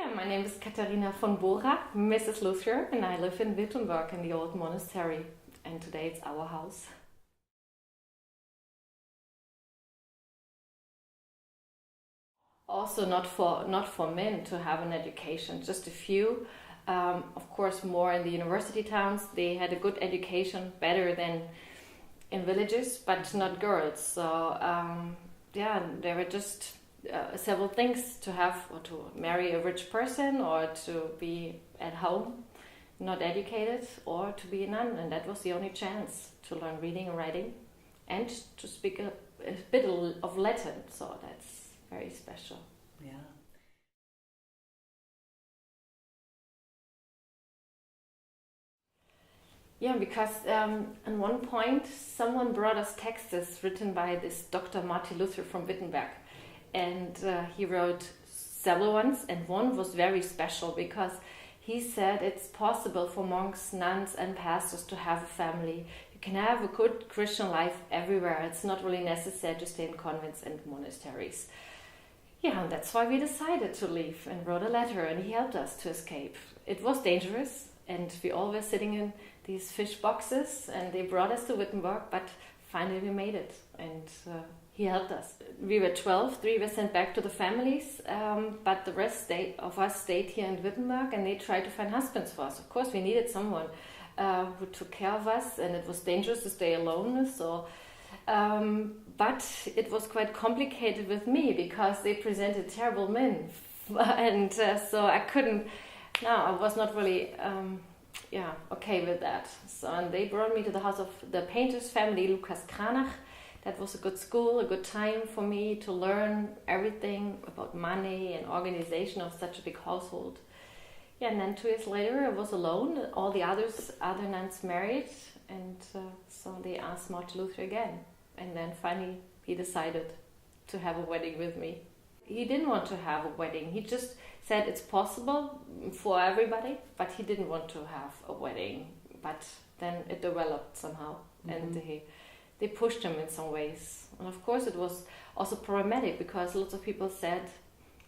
Yeah, my name is Katharina von Bora, Mrs. Luther, and I live in Wittenberg in the old monastery. And today it's our house. Also, not for men to have an education, just a few. Of course, more in the university towns, they had a good education, better than in villages, but not girls. So yeah, there were just several things to have, or to marry a rich person, or to be at home, not educated, or to be a nun, and that was the only chance to learn reading and writing, and to speak a bit of Latin. So that's very special. Yeah. Yeah, because at one point someone brought us texts written by this Dr. Martin Luther from Wittenberg, and he wrote several ones, and one was very special because he said it's possible for monks, nuns, and pastors to have a family. You can have a good Christian life everywhere. It's not really necessary to stay in convents and monasteries. Yeah, and that's why we decided to leave and wrote a letter, and he helped us to escape. It was dangerous, and we all were sitting in these fish boxes, and they brought us to Wittenberg, but finally we made it, and he helped us. We were 12, 3 were sent back to the families, but the rest of us stayed here in Wittenberg, and they tried to find husbands for us. Of course, we needed someone who took care of us, and it was dangerous to stay alone, so... but it was quite complicated with me because they presented terrible men, and so I couldn't. No, I was not really, okay with that. So, and they brought me to the house of the painter's family, Lukas Kranach. That was a good school, a good time for me to learn everything about money and organization of such a big household. Yeah, and then 2 years later, I was alone. All the other nuns married, and so they asked Martin Luther again. And then finally he decided to have a wedding with me. He didn't want to have a wedding. He just said it's possible for everybody, but he didn't want to have a wedding. But then it developed somehow, and they pushed him in some ways. And of course it was also problematic because lots of people said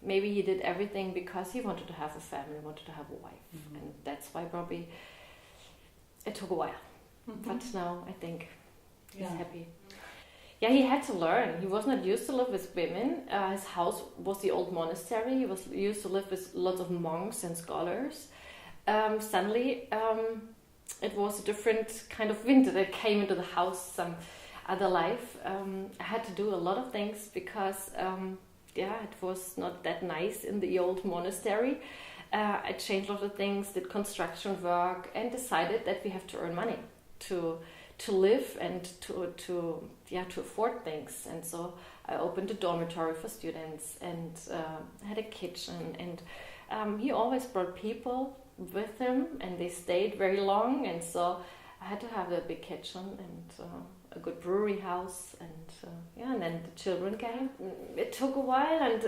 maybe he did everything because he wanted to have a family, wanted to have a wife. And that's why probably it took a while. But now I think he's happy. Yeah, he had to learn. He was not used to live with women. His house was the old monastery. He was used to live with lots of monks and scholars. Suddenly, it was a different kind of wind that came into the house, some other life. I had to do a lot of things because, it was not that nice in the old monastery. I changed a lot of things, did construction work, and decided that we have to earn money to live and to afford things. And so I opened a dormitory for students and had a kitchen, and he always brought people with him, and they stayed very long, and so I had to have a big kitchen and a good brewery house, and then the children came. It took a while, and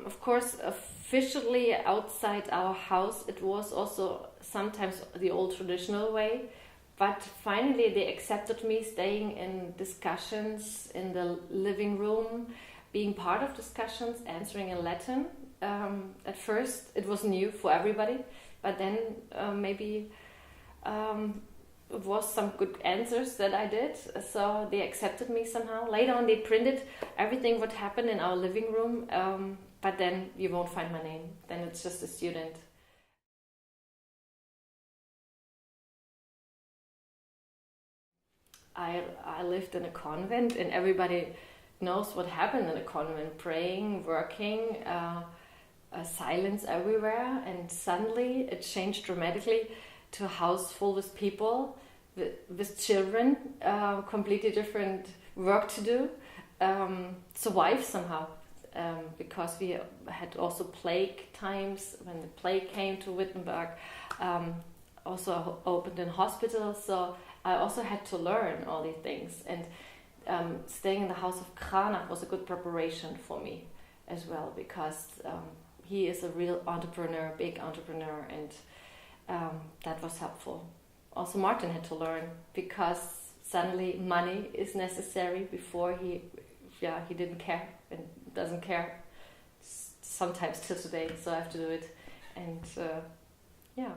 of course officially outside our house it was also sometimes the old traditional way. But finally they accepted me staying in discussions in the living room, being part of discussions, answering in Latin. At first it was new for everybody, but then maybe it was some good answers that I did, so they accepted me somehow. Later on they printed everything what happened in our living room, but then you won't find my name, then it's just a student. I lived in a convent, and everybody knows what happened in a convent: praying, working, silence everywhere. And suddenly it changed dramatically to a house full with people, with children, completely different work to do, survive somehow. Because we had also plague times when the plague came to Wittenberg, also opened in hospitals, so I also had to learn all these things, and staying in the house of Kranach was a good preparation for me as well, because he is a real entrepreneur, big entrepreneur, and that was helpful. Also Martin had to learn, because suddenly money is necessary. Before he didn't care and doesn't care sometimes till today, so I have to do it And yeah.